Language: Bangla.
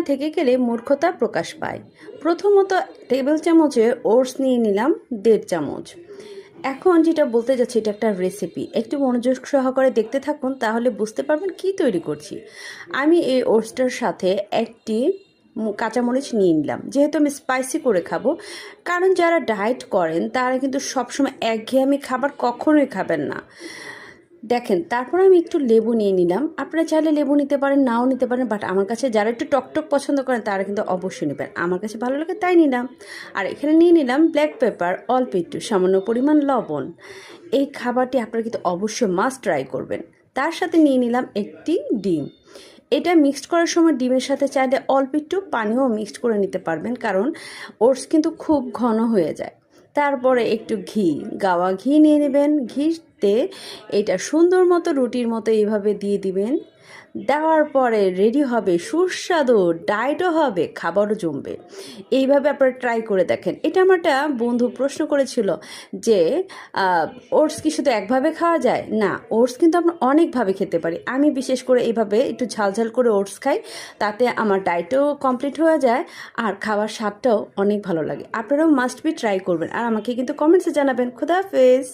থেকে গেলে মূর্খতা প্রকাশ পায়। প্রথমত টেবিল চামচে ওটস নিয়ে নিলাম 1.5 চামচ। এখন যেটা বলতে যাচ্ছি এটা একটা রেসিপি, একটু মনোযোগ সহকারে দেখতে থাকুন, তাহলে বুঝতে পারবেন কি তৈরি করছি। আমি এই ওটসটার সাথে একটি কাঁচামরিচ নিয়ে নিলাম, যেহেতু আমি স্পাইসি করে খাবো। কারণ যারা ডায়েট করেন তারা কিন্তু সবসময় একঘেয়েমি খাবার কখনোই খাবেন না। দেখেন, তারপর আমি একটু লেবু নিয়ে নিলাম। আপনারা চাইলে লেবু নিতে পারেন, নাও নিতে পারেন, বাট আমার কাছে যারা একটু টকটক পছন্দ করেন তারা কিন্তু অবশ্যই নেবেন। আমার কাছে ভালো লাগে তাই নিলাম। আর এখানে নিয়ে নিলাম ব্ল্যাক পেপার, অল্প একটু সামান্য পরিমাণ লবণ। এই খাবারটি আপনারা কিন্তু অবশ্যই মাস্ট ট্রাই করবেন। তার সাথে নিয়ে নিলাম একটি ডিম। এটা মিক্সড করার সময় ডিমের সাথে চাইলে অল্প একটু পানিও মিক্সড করে নিতে পারবেন, কারণ ওটস কিন্তু খুব ঘন হয়ে যায়। তারপরে একটু ঘি, গাওয়া ঘি নিয়ে নেবেন। ঘিতে এটা সুন্দর মতো রুটির মতো এইভাবে দিয়ে দিবেন। দেওয়ার পরে রেডি হবে সুস্বাদু, ডায়েটও হবে, খাবারও জমবে। এইভাবে আপনারা ট্রাই করে দেখেন। এটা আমার একটা বন্ধু প্রশ্ন করেছিল যে ওটস কি শুধু একভাবে খাওয়া যায়? না, ওটস কিন্তু আমরা অনেকভাবে খেতে পারি। আমি বিশেষ করে এইভাবে একটু ঝালঝাল করে ওটস খাই, তাতে আমার ডায়েটও কমপ্লিট হয়ে যায় আর খাওয়ার স্বাদটাও অনেক ভালো লাগে। আপনারাও মাস্ট বি ট্রাই করবেন আর আমাকে কিন্তু কমেন্টসে জানাবেন। খুদা হাফেজ।